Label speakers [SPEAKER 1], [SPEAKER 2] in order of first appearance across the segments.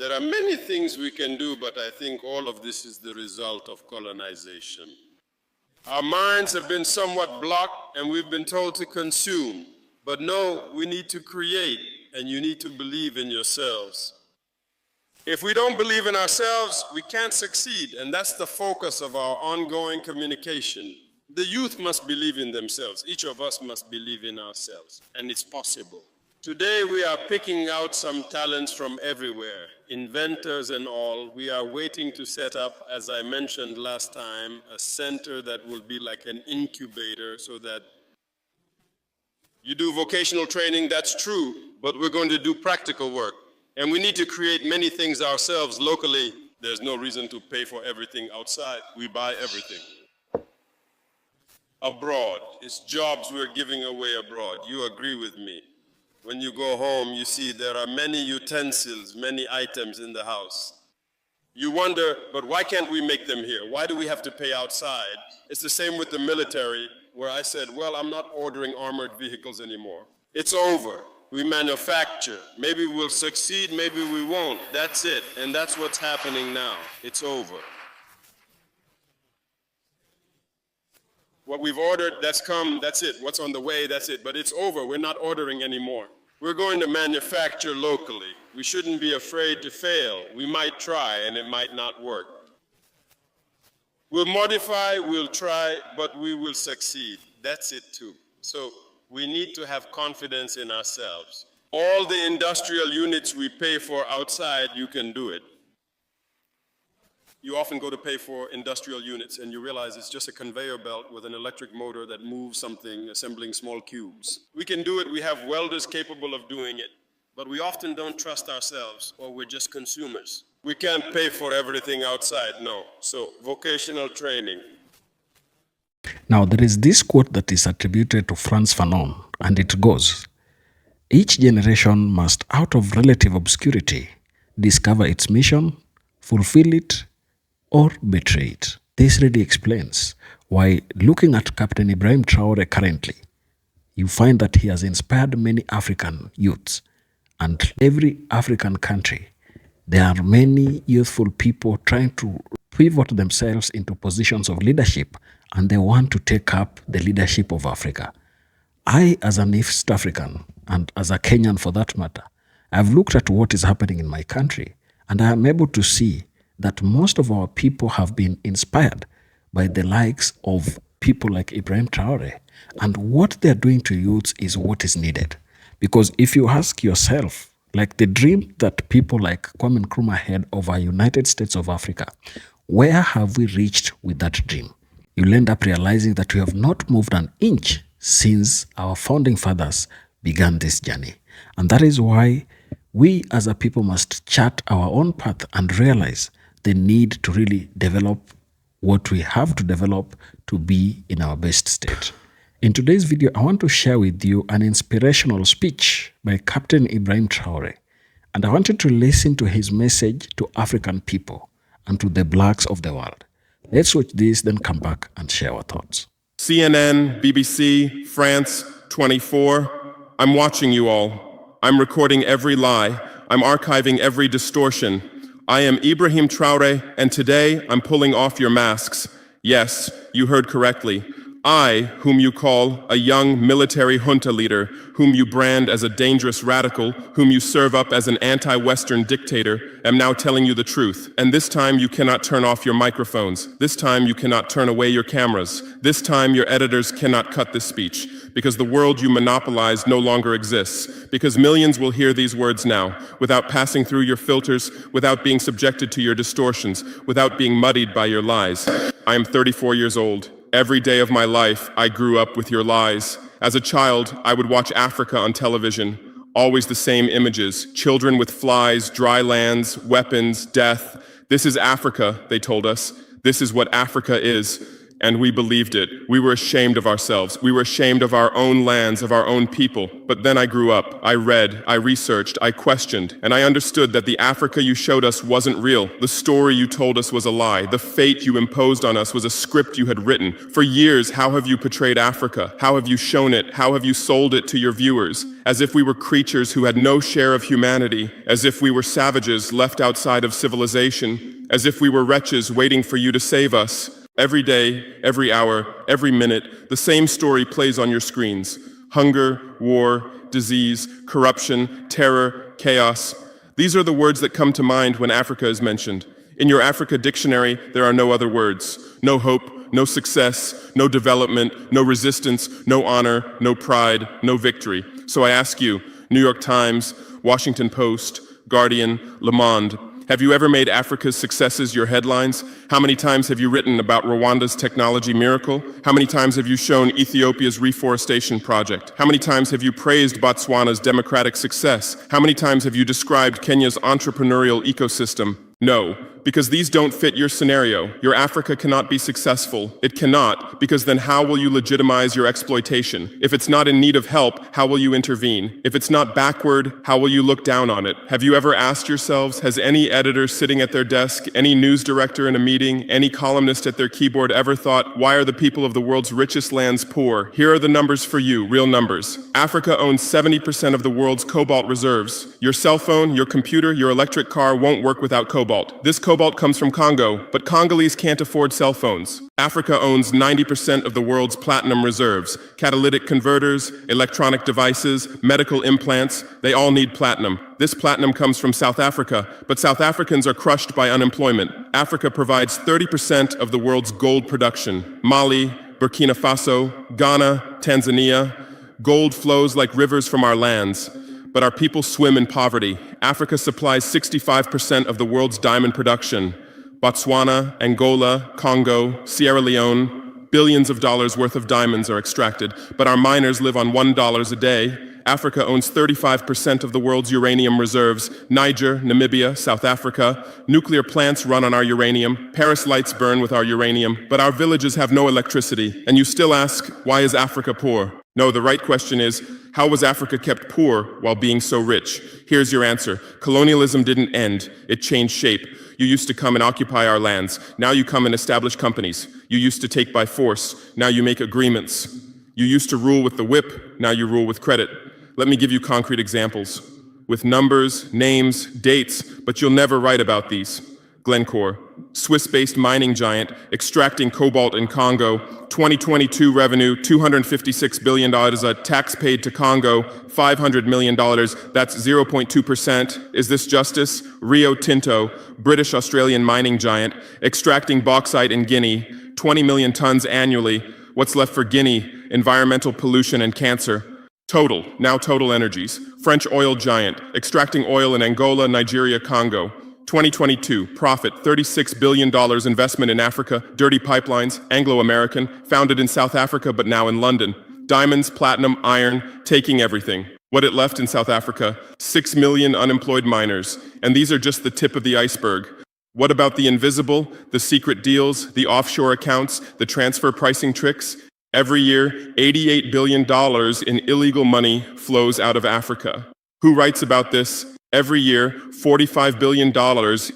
[SPEAKER 1] There are many things we can do, but I think all of this is the result of colonization. Our minds have been somewhat blocked and we've been told to consume. But no, we need to create, and you need to believe in yourselves. If we don't believe in ourselves, we can't succeed, and that's the focus of our ongoing communication. The youth must believe in themselves. Each of us must believe in ourselves, and it's possible. Today we are picking out some talents from everywhere, inventors and all. We are waiting to set up, as I mentioned last time, a center that will be like an incubator so that you do vocational training, that's true, but we're going to do practical work. And we need to create many things ourselves locally. There's no reason to pay for everything outside. We buy everything. Abroad, it's jobs we're giving away abroad. You agree with me. When you go home, you see there are many utensils, many items in the house. You wonder, but why can't we make them here? Why do we have to pay outside? It's the same with the military, where I said, well, I'm not ordering armored vehicles anymore. It's over. We manufacture. Maybe we'll succeed, maybe we won't. That's it. And that's what's happening now. It's over. What we've ordered, that's come, that's it. What's on the way, that's it. But it's over. We're not ordering anymore. We're going to manufacture locally. We shouldn't be afraid to fail. We might try and it might not work. We'll modify, we'll try, but we will succeed. That's it too. So we need to have confidence in ourselves. All the industrial units we pay for outside, you can do it. You often go to pay for industrial units and you realize it's just a conveyor belt with an electric motor that moves something, assembling small cubes. We can do it, we have welders capable of doing it, but we often don't trust ourselves, or we're just consumers. We can't pay for everything outside, no. So, vocational training.
[SPEAKER 2] Now, there is this quote that is attributed to Frantz Fanon, and it goes, "Each generation must, out of relative obscurity, discover its mission, fulfill it, or betray it." This really explains why, looking at Captain Ibrahim Traore currently, you find that he has inspired many African youths, and every African country, there are many youthful people trying to pivot themselves into positions of leadership, and they want to take up the leadership of Africa. I, as an East African, and as a Kenyan for that matter, I've looked at what is happening in my country, and I am able to see that most of our people have been inspired by the likes of people like Ibrahim Traore, and what they're doing to youths is what is needed. Because if you ask yourself, like the dream that people like Kwame Nkrumah had of a United States of Africa, where have we reached with that dream? You'll end up realizing that we have not moved an inch since our founding fathers began this journey. And that is why we as a people must chart our own path and realize the need to really develop what we have to develop to be in our best state. In today's video, I want to share with you an inspirational speech by Captain Ibrahim Traore, and I want you to listen to his message to African people and to the blacks of the world. Let's watch this, then come back and share our thoughts.
[SPEAKER 3] CNN, BBC, France, 24, I'm watching you all. I'm recording every lie. I'm archiving every distortion. I am Ibrahim Traore, and today I'm pulling off your masks. Yes, you heard correctly. I, whom you call a young military junta leader, whom you brand as a dangerous radical, whom you serve up as an anti-Western dictator, am now telling you the truth. And this time you cannot turn off your microphones. This time you cannot turn away your cameras. This time your editors cannot cut this speech, because the world you monopolize no longer exists. Because millions will hear these words now, without passing through your filters, without being subjected to your distortions, without being muddied by your lies. I am 34 years old. Every day of my life, I grew up with your lies. As a child, I would watch Africa on television. Always the same images. Children with flies, dry lands, weapons, death. This is Africa, they told us. This is what Africa is. And we believed it. We were ashamed of ourselves. We were ashamed of our own lands, of our own people. But then I grew up. I read, I researched, I questioned, and I understood that the Africa you showed us wasn't real. The story you told us was a lie. The fate you imposed on us was a script you had written. For years, how have you portrayed Africa? How have you shown it? How have you sold it to your viewers? As if we were creatures who had no share of humanity, as if we were savages left outside of civilization, as if we were wretches waiting for you to save us. Every day, every hour, every minute, the same story plays on your screens. Hunger, war, disease, corruption, terror, chaos. These are the words that come to mind when Africa is mentioned. In your Africa dictionary, there are no other words. No hope, no success, no development, no resistance, no honor, no pride, no victory. So I ask you, New York Times, Washington Post, Guardian, Le Monde, have you ever made Africa's successes your headlines? How many times have you written about Rwanda's technology miracle? How many times have you shown Ethiopia's reforestation project? How many times have you praised Botswana's democratic success? How many times have you described Kenya's entrepreneurial ecosystem? No, because these don't fit your scenario. Your Africa cannot be successful. It cannot, because then how will you legitimize your exploitation? If it's not in need of help, how will you intervene? If it's not backward, how will you look down on it? Have you ever asked yourselves, has any editor sitting at their desk, any news director in a meeting, any columnist at their keyboard ever thought, why are the people of the world's richest lands poor? Here are the numbers for you, real numbers. Africa owns 70% of the world's cobalt reserves. Your cell phone, your computer, your electric car won't work without cobalt. This cobalt comes from Congo, but Congolese can't afford cell phones. Africa owns 90% of the world's platinum reserves. Catalytic converters, electronic devices, medical implants, they all need platinum. This platinum comes from South Africa, but South Africans are crushed by unemployment. Africa provides 30% of the world's gold production. Mali, Burkina Faso, Ghana, Tanzania. Gold flows like rivers from our lands. But our people swim in poverty. Africa supplies 65% of the world's diamond production. Botswana, Angola, Congo, Sierra Leone, billions of dollars worth of diamonds are extracted, but our miners live on $1 a day. Africa owns 35% of the world's uranium reserves. Niger, Namibia, South Africa. Nuclear plants run on our uranium. Paris lights burn with our uranium, but our villages have no electricity. And you still ask, why is Africa poor? No, the right question is, how was Africa kept poor while being so rich? Here's your answer. Colonialism didn't end. It changed shape. You used to come and occupy our lands. Now you come and establish companies. You used to take by force. Now you make agreements. You used to rule with the whip. Now you rule with credit. Let me give you concrete examples. With numbers, names, dates, but you'll never write about these. Glencore, Swiss-based mining giant, extracting cobalt in Congo. 2022 revenue, $256 billion. Tax paid to Congo, $500 million. That's 0.2%. Is this justice? Rio Tinto, British-Australian mining giant, extracting bauxite in Guinea, 20 million tons annually. What's left for Guinea? Environmental pollution and cancer. Total, now Total Energies, French oil giant, extracting oil in Angola, Nigeria, Congo. 2022, profit, $36 billion investment in Africa, dirty pipelines, Anglo-American, founded in South Africa but now in London. Diamonds, platinum, iron, taking everything. What it left in South Africa, 6 million unemployed miners. And these are just the tip of the iceberg. What about the invisible, the secret deals, the offshore accounts, the transfer pricing tricks? Every year, $88 billion in illegal money flows out of Africa. Who writes about this? Every year, $45 billion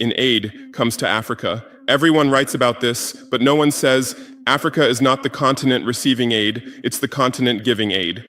[SPEAKER 3] in aid comes to Africa. Everyone writes about this, but no one says Africa is not the continent receiving aid, it's the continent giving aid.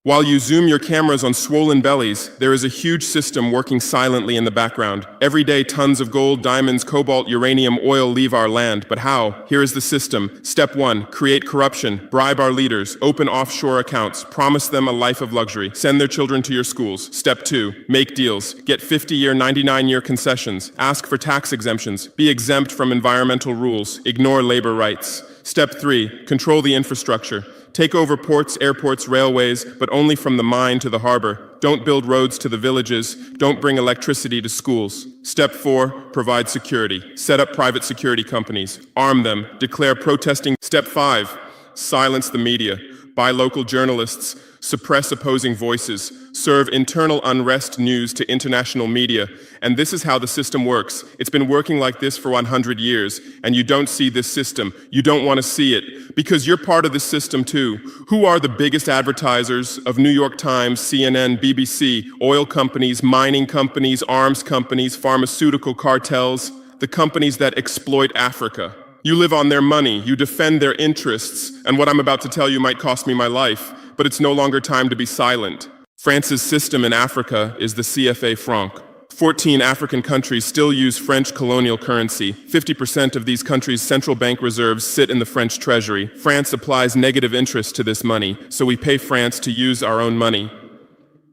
[SPEAKER 3] While you zoom your cameras on swollen bellies, there is a huge system working silently in the background. Every day, tons of gold, diamonds, cobalt, uranium, oil leave our land. But how? Here is the system. Step 1, create corruption, bribe our leaders, open offshore accounts, promise them a life of luxury, send their children to your schools. Step 2, make deals, get 50-year, 99-year concessions, ask for tax exemptions, be exempt from environmental rules, ignore labor rights. Step 3, control the infrastructure. Take over ports, airports, railways, but only from the mine to the harbor. Don't build roads to the villages. Don't bring electricity to schools. Step 4, provide security. Set up private security companies. Arm them. Declare protesting. Step 5, silence the media. buy local journalists, suppress opposing voices, serve internal unrest news to international media. And this is how the system works. It's been working like this for 100 years, and you don't see this system. You don't want to see it, because you're part of this system too. Who are the biggest advertisers of New York Times, CNN, BBC, oil companies, mining companies, arms companies, pharmaceutical cartels, the companies that exploit Africa? You live on their money, you defend their interests, and what I'm about to tell you might cost me my life, but it's no longer time to be silent. France's system in Africa is the CFA franc. 14 African countries still use French colonial currency. 50% of these countries' central bank reserves sit in the French treasury. France applies negative interest to this money, so we pay France to use our own money.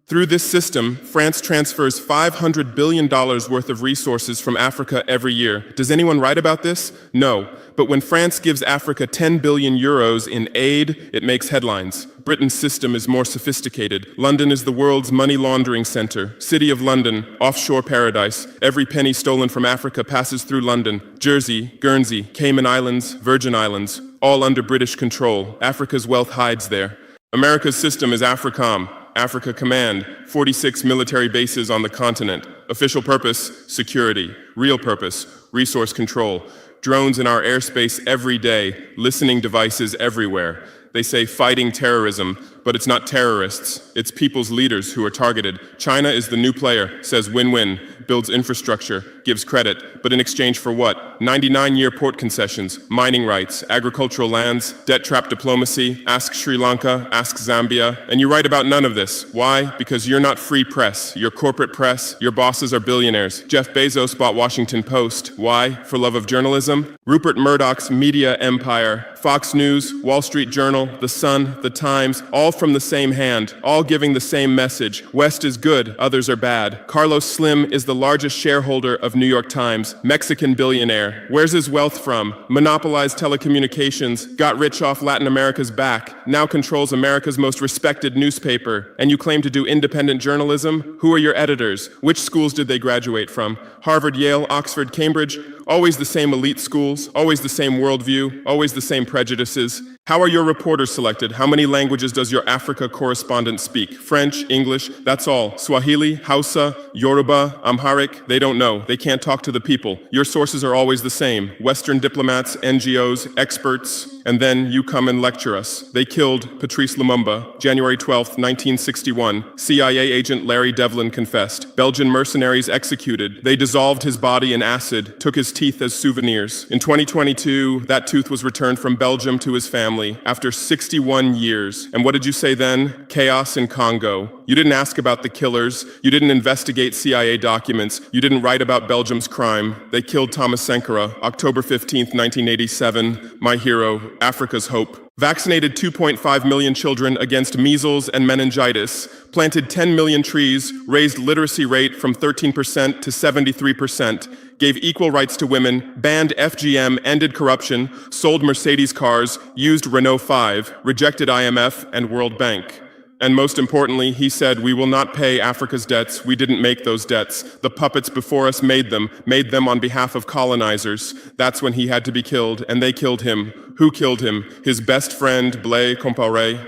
[SPEAKER 3] Through this system, France transfers $500 billion worth of resources from Africa every year. Does anyone write about this? No. But when France gives Africa 10 billion euros in aid, it makes headlines. Britain's system is more sophisticated. London is the world's money laundering center. City of London, offshore paradise. Every penny stolen from Africa passes through London. Jersey, Guernsey, Cayman Islands, Virgin Islands, all under British control. Africa's wealth hides there. America's system is AFRICOM, Africa Command, 46 military bases on the continent. Official purpose, security. Real purpose, resource control. Drones in our airspace every day, listening devices everywhere. They say fighting terrorism, but it's not terrorists. It's people's leaders who are targeted. China is the new player, says win-win, builds infrastructure, gives credit, but in exchange for what? 99-year port concessions, mining rights, agricultural lands, debt-trap diplomacy, ask Sri Lanka, ask Zambia, and you write about none of this. Why? Because you're not free press. You're corporate press. Your bosses are billionaires. Jeff Bezos bought Washington Post. Why? For love of journalism? Rupert Murdoch's media empire, Fox News, Wall Street Journal, The Sun, The Times, all from the same hand, all giving the same message. West is good, others are bad. Carlos Slim is the largest shareholder of New York Times, Mexican billionaire. Where's his wealth from? Monopolized telecommunications, got rich off Latin America's back, now controls America's most respected newspaper. And you claim to do independent journalism? Who are your editors? Which schools did they graduate from? Harvard, Yale, Oxford, Cambridge? Always the same elite schools, always the same worldview, always the same prejudices. How are your reporters selected? How many languages does your Africa correspondent speak? French, English, that's all. Swahili, Hausa, Yoruba, Amharic, they don't know. They can't talk to the people. Your sources are always the same. Western diplomats, NGOs, experts, and then you come and lecture us. They killed Patrice Lumumba, January 12th, 1961. CIA agent Larry Devlin confessed. Belgian mercenaries executed. They dissolved his body in acid, took his teeth as souvenirs. In 2022, that tooth was returned from Belgium to his family after 61 years. And what did you say then? Chaos in Congo. You didn't ask about the killers. You didn't investigate CIA documents. You didn't write about Belgium's crime. They killed Thomas Sankara, October 15th, 1987. My hero, Africa's hope. Vaccinated 2.5 million children against measles and meningitis, planted 10 million trees, raised literacy rate from 13% to 73%, gave equal rights to women, banned FGM, ended corruption, sold Mercedes cars, used Renault 5, rejected IMF and World Bank. And most importantly, he said, we will not pay Africa's debts. We didn't make those debts. The puppets before us made them on behalf of colonizers. That's when he had to be killed, and they killed him. Who killed him? His best friend, Blaise Compaoré.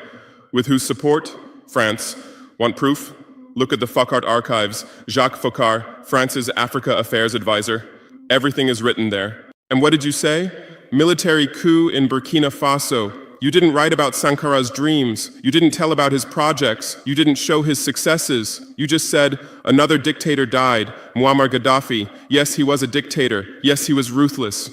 [SPEAKER 3] With whose support? France. Want proof? Look at the Focard archives. Jacques Faucard, France's Africa Affairs advisor. Everything is written there. And what did you say? Military coup in Burkina Faso. You didn't write about Sankara's dreams. You didn't tell about his projects. You didn't show his successes. You just said, another dictator died, Muammar Gaddafi. Yes, he was a dictator. Yes, he was ruthless.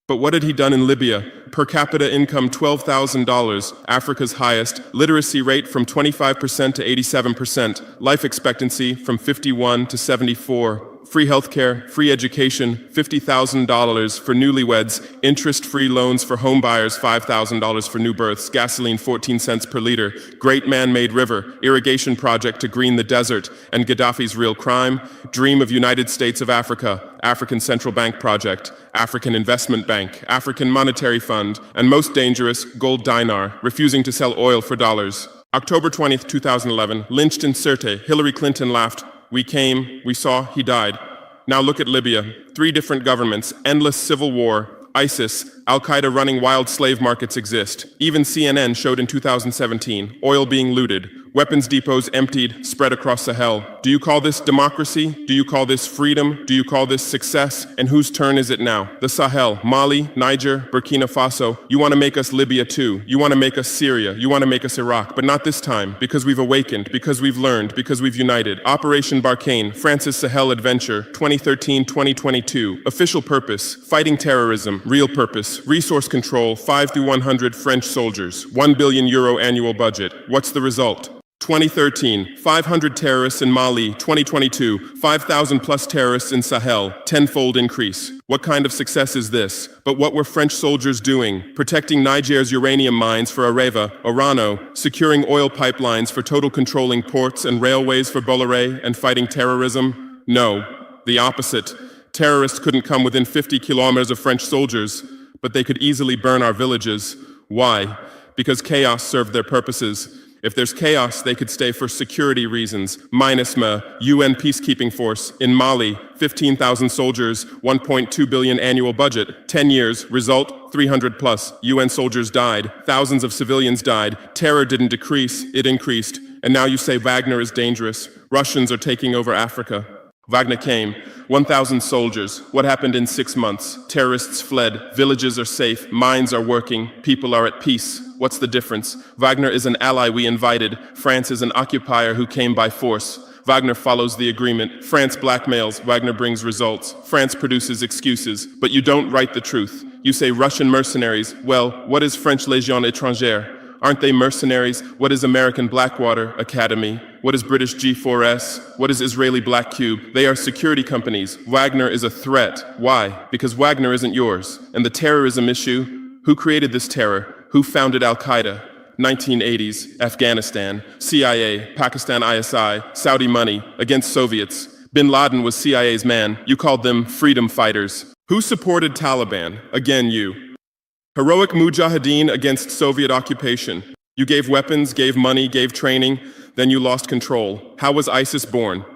[SPEAKER 3] But what had he done in Libya? Per capita income $12,000, Africa's highest, literacy rate from 25% to 87%, life expectancy from 51 to 74. Free healthcare, free education, $50,000 for newlyweds, interest-free loans for homebuyers, $5,000 for new births, gasoline 14 cents per liter, great man-made river, irrigation project to green the desert, and Gaddafi's real crime, dream of United States of Africa, African Central Bank project, African Investment Bank, African Monetary Fund, and most dangerous, gold dinar, refusing to sell oil for dollars. October 20th, 2011, lynched in Sirte, Hillary Clinton laughed. We came, we saw, he died. Now look at Libya. 3 different governments, endless civil war, ISIS, Al-Qaeda running wild slave markets exist. Even CNN showed in 2017, oil being looted, weapons depots emptied, spread across Sahel. Do you call this democracy? Do you call this freedom? Do you call this success? And whose turn is it now? The Sahel, Mali, Niger, Burkina Faso. You want to make us Libya too. You want to make us Syria. You want to make us Iraq. But not this time, because we've awakened, because we've learned, because we've united. Operation Barkhane, France's Sahel Adventure, 2013-2022. Official purpose, fighting terrorism. Real purpose, resource control, 5 through 100 French soldiers. €1 billion annual budget. What's the result? 2013, 500 terrorists in Mali. 2022, 5,000 plus terrorists in Sahel, tenfold increase. What kind of success is this? But what were French soldiers doing? Protecting Niger's uranium mines for Areva, Orano, securing oil pipelines for Total, controlling ports and railways for Bolloré, and fighting terrorism? No, the opposite. Terrorists couldn't come within 50 kilometers of French soldiers, but they could easily burn our villages. Why? Because chaos served their purposes. If there's chaos, they could stay for security reasons. MINUSMA, UN peacekeeping force. In Mali, 15,000 soldiers, 1.2 billion annual budget. 10 years, result, 300 plus. UN soldiers died. Thousands of civilians died. Terror didn't decrease, it increased. And now you say Wagner is dangerous. Russians are taking over Africa. Wagner came, 1,000 soldiers. What happened in 6 months? Terrorists fled, villages are safe, mines are working, people are at peace. What's the difference? Wagner is an ally we invited. France is an occupier who came by force. Wagner follows the agreement. France blackmails, Wagner brings results. France produces excuses, but you don't write the truth. You say Russian mercenaries. Well, what is French Légion étrangère? Aren't they mercenaries? What is American Blackwater Academy? What is British G4S? What is Israeli Black Cube? They are security companies. Wagner is a threat. Why? Because Wagner isn't yours. And the terrorism issue, who created this terror? Who founded Al-Qaeda? 1980s, Afghanistan, CIA, Pakistan ISI, Saudi money, against Soviets. Bin Laden was CIA's man. You called them freedom fighters. Who supported Taliban? Again, you. Heroic mujahideen against Soviet occupation. You gave weapons, gave money, gave training, then you lost control. How was ISIS born?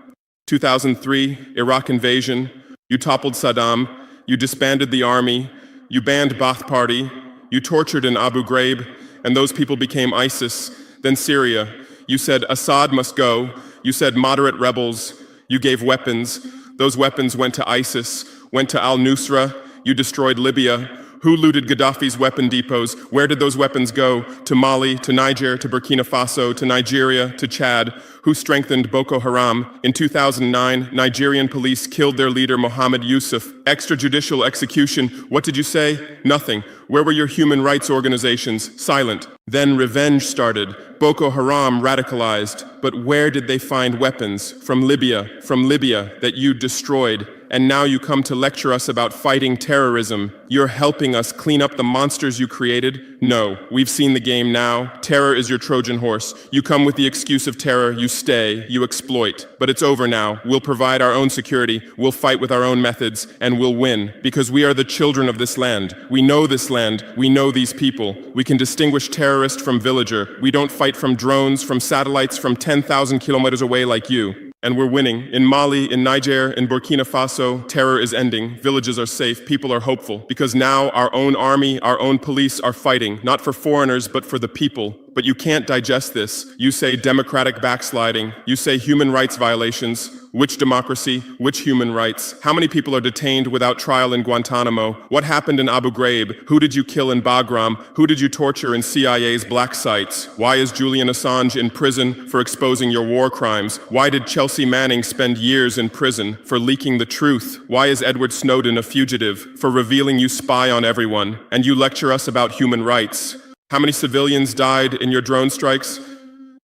[SPEAKER 3] 2003, Iraq invasion. You toppled Saddam. You disbanded the army. You banned Ba'ath Party. You tortured in Abu Ghraib, and those people became ISIS. Then Syria. You said Assad must go. You said moderate rebels. You gave weapons. Those weapons went to ISIS, went to al-Nusra. You destroyed Libya. Who looted Gaddafi's weapon depots? Where did those weapons go? To Mali, to Niger, to Burkina Faso, to Nigeria, to Chad? Who strengthened Boko Haram? In 2009, Nigerian police killed their leader Mohammed Yusuf. Extrajudicial execution. What did you say? Nothing. Where were your human rights organizations? Silent. Then revenge started. Boko Haram radicalized. But where did they find weapons? From Libya that you destroyed. And now you come to lecture us about fighting terrorism. You're helping us clean up the monsters you created? No, we've seen the game now. Terror is your Trojan horse. You come with the excuse of terror, you stay, you exploit. But it's over now. We'll provide our own security, we'll fight with our own methods, and we'll win. Because we are the children of this land. We know this land, we know these people. We can distinguish terrorist from villager. We don't fight from drones, from satellites, from 10,000 kilometers away like you. And we're winning. In Mali, in Niger, in Burkina Faso, terror is ending. Villages are safe. People are hopeful. Because now our own army, our own police are fighting, not for foreigners, but for the people. But you can't digest this. You say democratic backsliding. You say human rights violations. Which democracy? Which human rights? How many people are detained without trial in Guantanamo? What happened in Abu Ghraib? Who did you kill in Bagram? Who did you torture in CIA's black sites? Why is Julian Assange in prison for exposing your war crimes? Why did Chelsea Manning spend years in prison for leaking the truth? Why is Edward Snowden a fugitive for revealing you spy on everyone? And you lecture us about human rights. How many civilians died in your drone strikes?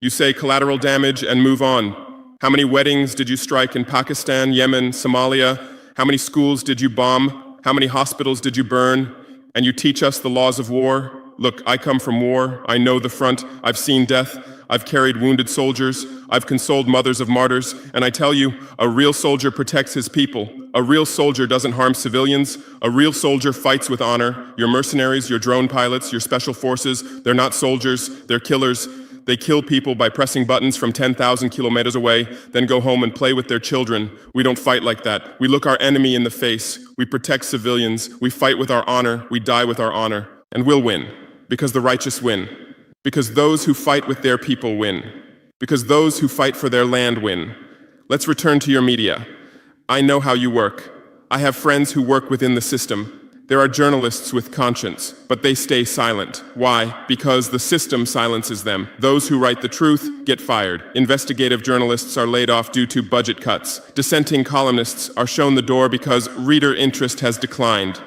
[SPEAKER 3] You say collateral damage and move on. How many weddings did you strike in Pakistan, Yemen, Somalia? How many schools did you bomb? How many hospitals did you burn? And you teach us the laws of war? Look, I come from war. I know the front. I've seen death. I've carried wounded soldiers. I've consoled mothers of martyrs. And I tell you, a real soldier protects his people. A real soldier doesn't harm civilians. A real soldier fights with honor. Your mercenaries, your drone pilots, your special forces, they're not soldiers, they're killers. They kill people by pressing buttons from 10,000 kilometers away, then go home and play with their children. We don't fight like that. We look our enemy in the face. We protect civilians. We fight with our honor. We die with our honor. And we'll win, because the righteous win. Because those who fight with their people win. Because those who fight for their land win. Let's return to your media. I know how you work. I have friends who work within the system. There are journalists with conscience, but they stay silent. Why? Because the system silences them. Those who write the truth get fired. Investigative journalists are laid off due to budget cuts. Dissenting columnists are shown the door because reader interest has declined.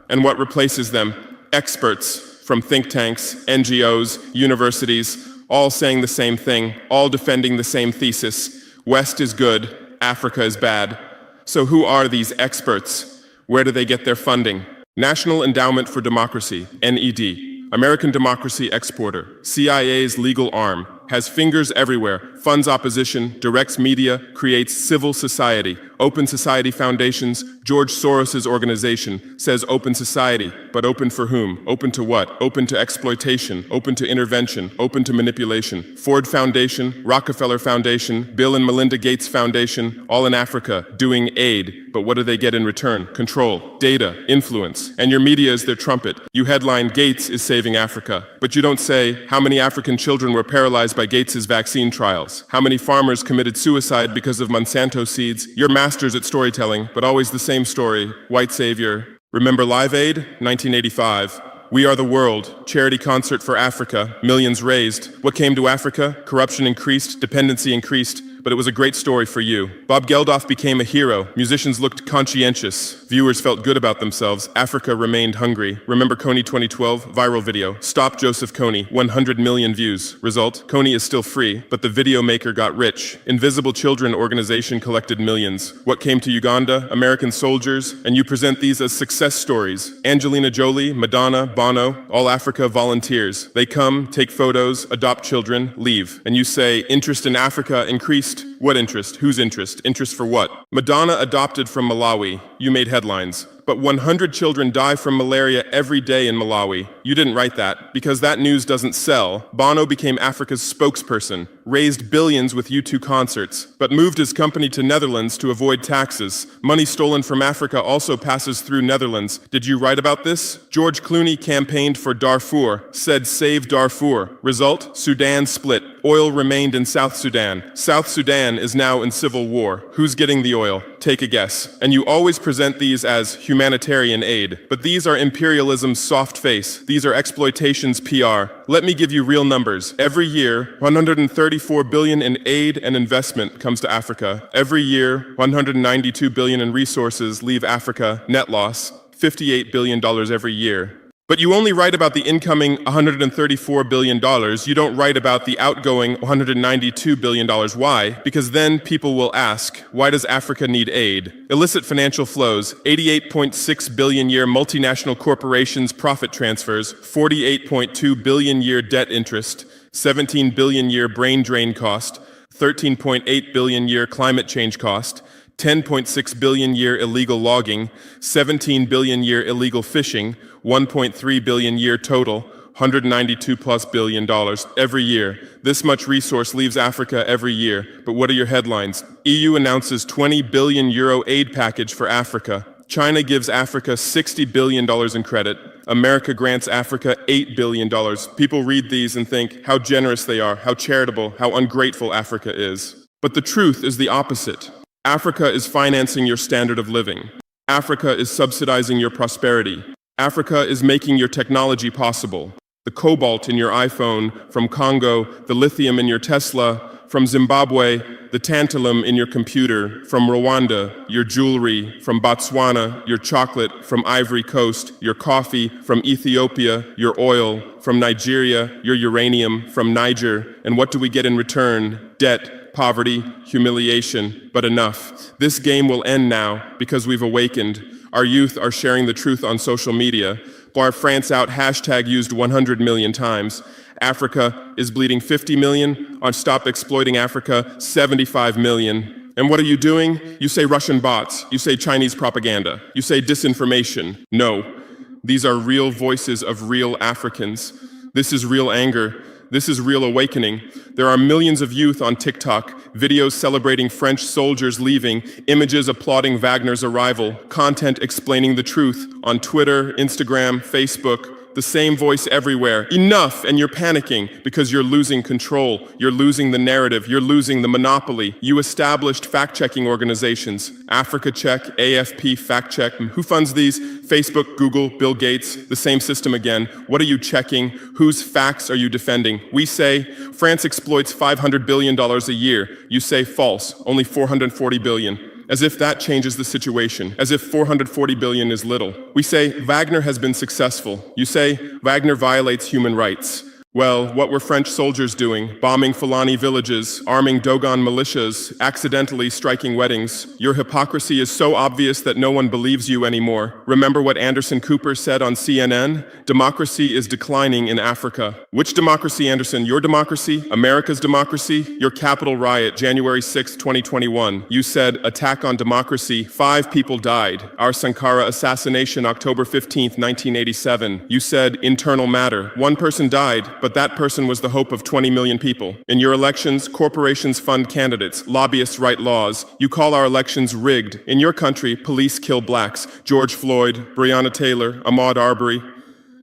[SPEAKER 3] And what replaces them? Experts from think tanks, NGOs, universities, all saying the same thing, all defending the same thesis. West is good, Africa is bad. So who are these experts? Where do they get their funding? National Endowment for Democracy, NED, American democracy exporter, CIA's legal arm, has fingers everywhere, funds opposition, directs media, creates civil society. Open Society Foundations, George Soros's organization, says open society, but open for whom? Open to what? Open to exploitation, open to intervention, open to manipulation. Ford Foundation, Rockefeller Foundation, Bill and Melinda Gates Foundation, all in Africa, doing aid. But what do they get in return? Control, data, influence. And your media is their trumpet. You headline, Gates is saving Africa. But you don't say, how many African children were paralyzed by Gates's vaccine trials? How many farmers committed suicide because of Monsanto seeds? You're masters at storytelling, but always the same story. White savior. Remember Live Aid? 1985. We Are the World, charity concert for Africa, millions raised. What came to Africa? Corruption increased, dependency increased, but it was a great story for you. Bob Geldof became a hero. Musicians looked conscientious. Viewers felt good about themselves. Africa remained hungry. Remember Kony 2012? Viral video. Stop Joseph Kony. 100 million views. Result? Kony is still free, but the video maker got rich. Invisible Children organization collected millions. What came to Uganda? American soldiers. And you present these as success stories. Angelina Jolie, Madonna, Bono, all Africa volunteers. They come, take photos, adopt children, leave. And you say, interest in Africa increased. What interest? Whose interest? Interest for what? Madonna adopted from Malawi. You made headlines. But 100 children die from malaria every day in Malawi. You didn't write that, because that news doesn't sell. Bono became Africa's spokesperson, raised billions with U2 concerts, but moved his company to Netherlands to avoid taxes. Money stolen from Africa also passes through Netherlands. Did you write about this? George Clooney campaigned for Darfur, said save Darfur. Result? Sudan split. Oil remained in South Sudan. South Sudan is now in civil war. Who's getting the oil? Take a guess. And you always present these as humanitarian aid. But these are imperialism's soft face. These are exploitation's PR. Let me give you real numbers. Every year, 134 billion in aid and investment comes to Africa. Every year, 192 billion in resources leave Africa, net loss, $58 billion every year. But you only write about the incoming $134 billion. You don't write about the outgoing $192 billion. Why? Because then people will ask, why does Africa need aid? Illicit financial flows, 88.6 billion year multinational corporations profit transfers, 48.2 billion year debt interest, 17 billion year brain drain cost, 13.8 billion year climate change cost, 10.6 billion year illegal logging, 17 billion year illegal fishing, 1.3 billion year total, 192 plus billion dollars every year. This much resource leaves Africa every year. But what are your headlines? EU announces 20 billion euro aid package for Africa. China gives Africa $60 billion in credit. America grants Africa $8 billion. People read these and think how generous they are, how charitable, how ungrateful Africa is. But the truth is the opposite. Africa is financing your standard of living. Africa is subsidizing your prosperity. Africa is making your technology possible. The cobalt in your iPhone from Congo, the lithium in your Tesla from Zimbabwe, the tantalum in your computer from Rwanda, your jewelry from Botswana, your chocolate from Ivory Coast, your coffee from Ethiopia, your oil from Nigeria, your uranium from Niger. And what do we get in return? Debt, poverty, humiliation, but enough. This game will end now because we've awakened. Our youth are sharing the truth on social media. Bar France out hashtag used 100 million times. Africa is bleeding 50 million. On Stop Exploiting Africa, 75 million. And what are you doing? You say Russian bots. You say Chinese propaganda. You say disinformation. No, these are real voices of real Africans. This is real anger. This is real awakening. There are millions of youth on TikTok, videos celebrating French soldiers leaving, images applauding Wagner's arrival, content explaining the truth on Twitter, Instagram, Facebook. The same voice everywhere. Enough! And you're panicking because you're losing control. You're losing the narrative. You're losing the monopoly. You established fact-checking organizations. Africa Check, AFP Fact Check. Who funds these? Facebook, Google, Bill Gates. The same system again. What are you checking? Whose facts are you defending? We say France exploits $500 billion a year. You say false. Only $440 billion. As if that changes the situation, as if 440 billion is little. We say Wagner has been successful. You say Wagner violates human rights. Well, what were French soldiers doing? Bombing Fulani villages, arming Dogon militias, accidentally striking weddings. Your hypocrisy is so obvious that no one believes you anymore. Remember what Anderson Cooper said on CNN? Democracy is declining in Africa. Which democracy, Anderson? Your democracy? America's democracy? Your Capitol riot, January 6, 2021. You said, attack on democracy. 5 people died. Our Sankara assassination, October 15, 1987. You said, internal matter. 1 person died, but that person was the hope of 20 million people. In your elections, corporations fund candidates, lobbyists write laws. You call our elections rigged. In your country, police kill blacks. George Floyd, Breonna Taylor, Ahmaud Arbery.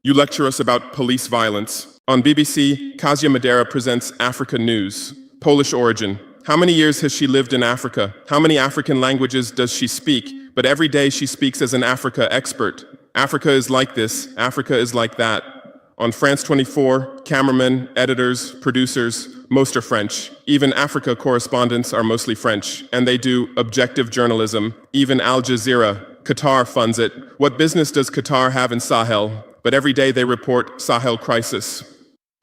[SPEAKER 3] You lecture us about police violence. On BBC, Kasia Madera presents Africa News. Polish origin. How many years has she lived in Africa? How many African languages does she speak? But every day she speaks as an Africa expert. Africa is like this, Africa is like that. On France 24, cameramen, editors, producers, most are French. Even Africa correspondents are mostly French, and they do objective journalism. Even Al Jazeera, Qatar funds it. What business does Qatar have in Sahel? But every day they report Sahel crisis.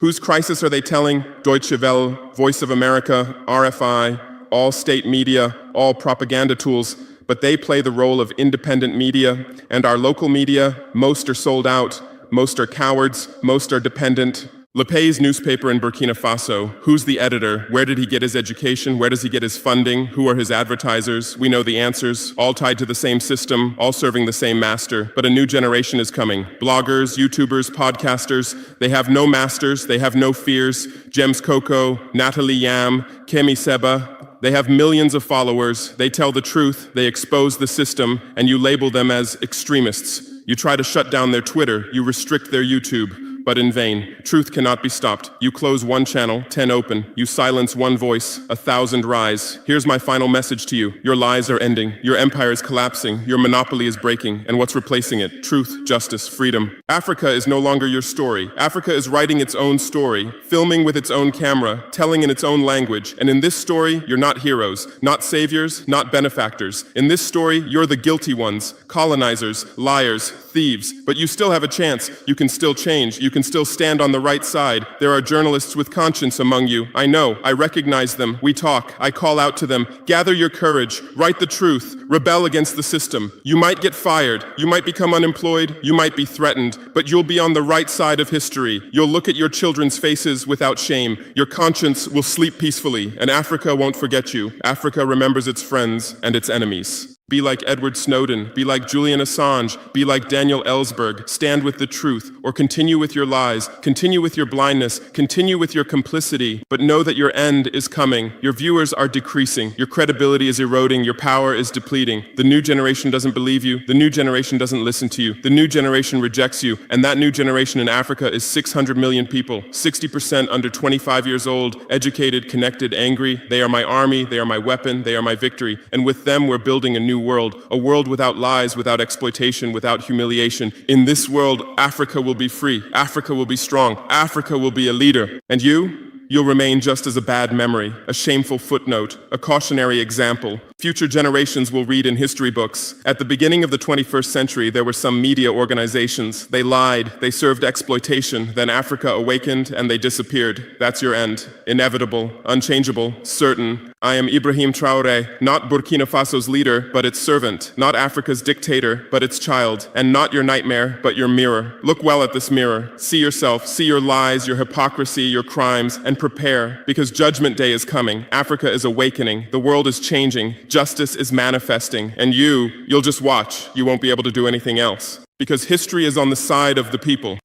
[SPEAKER 3] Whose crisis are they telling? Deutsche Welle, Voice of America, RFI, all state media, all propaganda tools. But they play the role of independent media, and our local media, most are sold out. Most are cowards, most are dependent. Le Pay's newspaper in Burkina Faso, who's the editor? Where did he get his education? Where does he get his funding? Who are his advertisers? We know the answers, all tied to the same system, all serving the same master. But a new generation is coming. Bloggers, YouTubers, podcasters, they have no masters, they have no fears. James Coco, Natalie Yam, Kemi Seba, they have millions of followers, they tell the truth, they expose the system, and you label them as extremists. You try to shut down their Twitter, you restrict their YouTube, but in vain. Truth cannot be stopped. You close one channel, 10 open. You silence one voice, 1,000 rise. Here's my final message to you. Your lies are ending. Your empire is collapsing. Your monopoly is breaking. And what's replacing it? Truth, justice, freedom. Africa is no longer your story. Africa is writing its own story, filming with its own camera, telling in its own language. And in this story, you're not heroes, not saviors, not benefactors. In this story, you're the guilty ones, colonizers, liars, thieves. But you still have a chance. You can still change. You can still stand on the right side. There are journalists with conscience among you. I know. I recognize them. We talk. I call out to them. Gather your courage. Write the truth. Rebel against the system. You might get fired. You might become unemployed. You might be threatened. But you'll be on the right side of history. You'll look at your children's faces without shame. Your conscience will sleep peacefully. And Africa won't forget you. Africa remembers its friends and its enemies. Be like Edward Snowden, be like Julian Assange, be like Daniel Ellsberg, stand with the truth, or continue with your lies, continue with your blindness, continue with your complicity, but know that your end is coming. Your viewers are decreasing, your credibility is eroding, your power is depleting. The new generation doesn't believe you, the new generation doesn't listen to you, the new generation rejects you, and that new generation in Africa is 600 million people, 60% under 25 years old, educated, connected, angry. They are my army, they are my weapon, they are my victory, and with them we're building a new world, a world without lies, without exploitation, without humiliation. In this world, Africa will be free, Africa will be strong, Africa will be a leader. And you'll remain just as a bad memory, a shameful footnote, a cautionary example. Future generations will read in history books. At the beginning of the 21st century, there were some media organizations. They lied, they served exploitation, then Africa awakened and they disappeared. That's your end. Inevitable, unchangeable, certain. I am Ibrahim Traore, not Burkina Faso's leader, but its servant, not Africa's dictator, but its child, and not your nightmare, but your mirror. Look well at this mirror. See yourself, see your lies, your hypocrisy, your crimes, and prepare, because Judgment Day is coming. Africa is awakening. The world is changing. Justice is manifesting. And you'll just watch. You won't be able to do anything else. Because history is on the side of the people.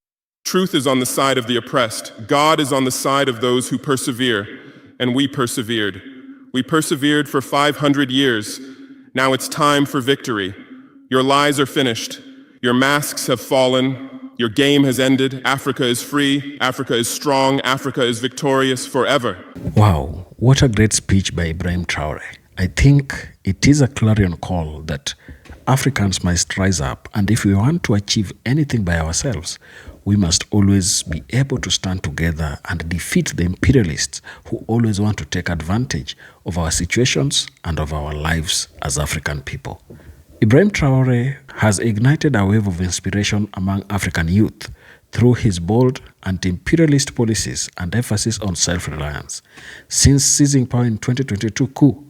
[SPEAKER 3] Truth is on the side of the oppressed. God is on the side of those who persevere, and we persevered. We persevered for 500 years. Now it's time for victory. Your lies are finished. Your masks have fallen. Your game has ended. Africa is free. Africa is strong. Africa is victorious forever.
[SPEAKER 2] Wow, what a great speech by Ibrahim Traore. I think it is a clarion call that Africans must rise up, and if we want to achieve anything by ourselves, we must always be able to stand together and defeat the imperialists who always want to take advantage of our situations and of our lives as African people. Ibrahim Traore has ignited a wave of inspiration among African youth through his bold anti-imperialist policies and emphasis on self-reliance. Since seizing power in 2022 coup,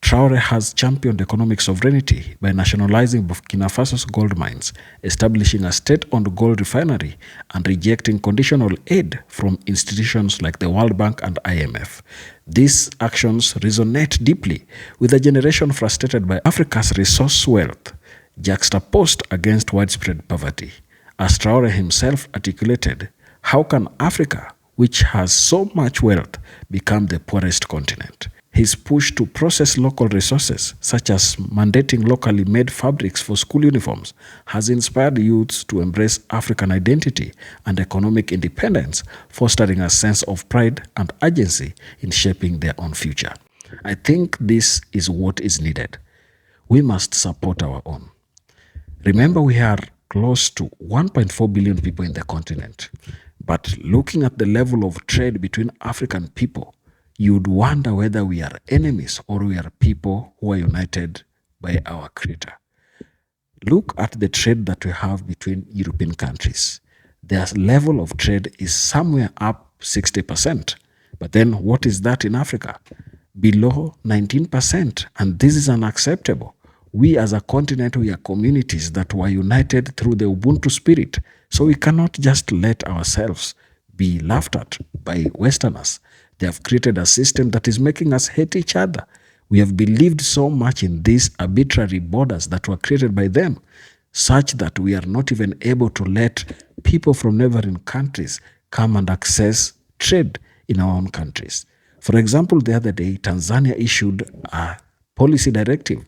[SPEAKER 2] Traore has championed economic sovereignty by nationalizing Burkina Faso's gold mines, establishing a state-owned gold refinery, and rejecting conditional aid from institutions like the World Bank and IMF. These actions resonate deeply with a generation frustrated by Africa's resource wealth, juxtaposed against widespread poverty. As Traore himself articulated, how can Africa, which has so much wealth, become the poorest continent? His push to process local resources, such as mandating locally made fabrics for school uniforms, has inspired youths to embrace African identity and economic independence, fostering a sense of pride and urgency in shaping their own future. I think this is what is needed. We must support our own. Remember, we are close to 1.4 billion people in the continent, but looking at the level of trade between African people, you'd wonder whether we are enemies or we are people who are united by our Creator. Look at the trade that we have between European countries. Their level of trade is somewhere up 60%. But then what is that in Africa? Below 19%. And this is unacceptable. We as a continent, we are communities that were united through the Ubuntu spirit. So we cannot just let ourselves be laughed at by Westerners. They have created a system that is making us hate each other. We have believed so much in these arbitrary borders that were created by them, such that we are not even able to let people from neighboring countries come and access trade in our own countries. For example, the other day, Tanzania issued a policy directive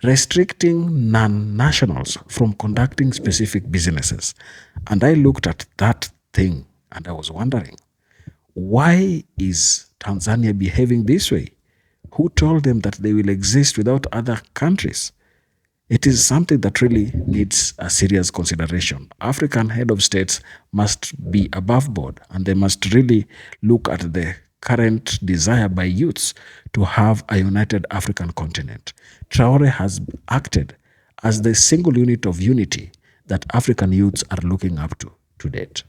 [SPEAKER 2] restricting non-nationals from conducting specific businesses. And I looked at that thing and I was wondering, why is Tanzania behaving this way? Who told them that they will exist without other countries? It is something that really needs a serious consideration. African head of states must be above board, and they must really look at the current desire by youths to have a united African continent. Traore has acted as the single unit of unity that African youths are looking up to date.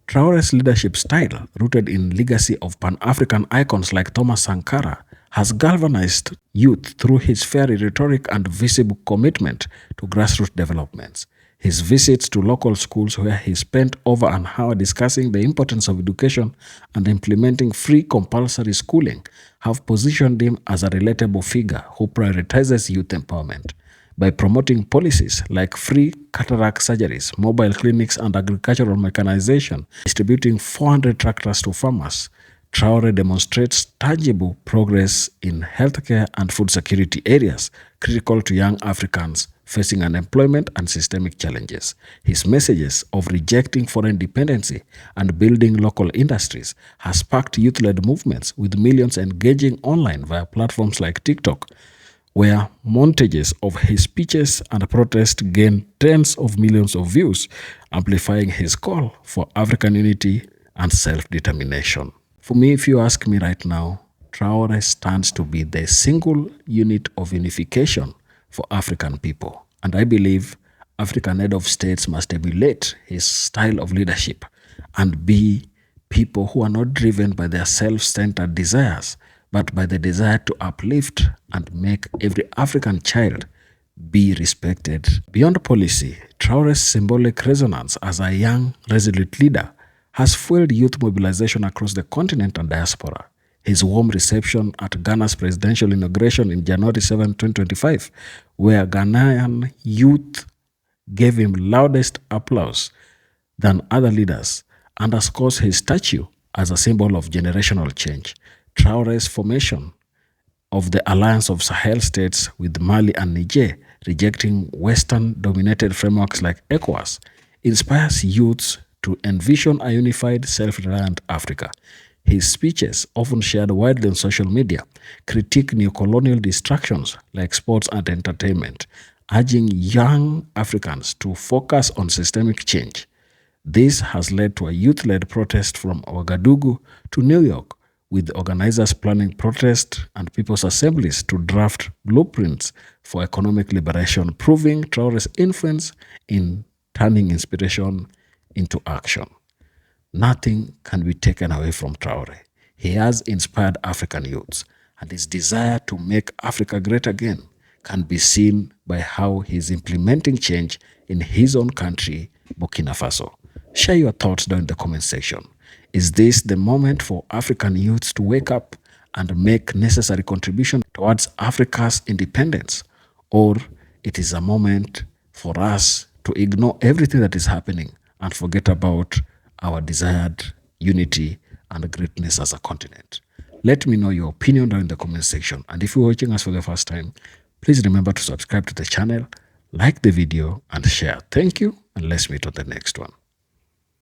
[SPEAKER 2] Traore's leadership style, rooted in legacy of Pan-African icons like Thomas Sankara, has galvanized youth through his fiery rhetoric and visible commitment to grassroots developments. His visits to local schools, where he spent over an hour discussing the importance of education and implementing free compulsory schooling, have positioned him as a relatable figure who prioritizes youth empowerment. By promoting policies like free cataract surgeries, mobile clinics, and agricultural mechanization, distributing 400 tractors to farmers, Traore demonstrates tangible progress in healthcare and food security areas critical to young Africans facing unemployment and systemic challenges. His messages of rejecting foreign dependency and building local industries has sparked youth-led movements, with millions engaging online via platforms like TikTok, where montages of his speeches and protests gain tens of millions of views, amplifying his call for African unity and self-determination. For me, if you ask me right now, Traore stands to be the single unit of unification for African people. And I believe African head of states must emulate his style of leadership and be people who are not driven by their self-centered desires, but by the desire to uplift and make every African child be respected. Beyond policy, Traore's symbolic resonance as a young, resolute leader has fueled youth mobilization across the continent and diaspora. His warm reception at Ghana's presidential inauguration in January 7, 2025, where Ghanaian youth gave him loudest applause than other leaders, underscores his statue as a symbol of generational change. Traore's formation of the alliance of Sahel states with Mali and Niger, rejecting Western-dominated frameworks like ECOWAS, inspires youths to envision a unified, self-reliant Africa. His speeches, often shared widely on social media, critique neocolonial distractions like sports and entertainment, urging young Africans to focus on systemic change. This has led to a youth-led protest from Ouagadougou to New York, with organizers planning protests and people's assemblies to draft blueprints for economic liberation, proving Traore's influence in turning inspiration into action. Nothing can be taken away from Traore. He has inspired African youths, and his desire to make Africa great again can be seen by how he is implementing change in his own country, Burkina Faso. Share your thoughts down in the comment section. Is this the moment for African youths to wake up and make necessary contribution towards Africa's independence? Or it is a moment for us to ignore everything that is happening and forget about our desired unity and greatness as a continent? Let me know your opinion down in the comment section. And if you're watching us for the first time, please remember to subscribe to the channel, like the video, and share. Thank you, and let's meet on the next one.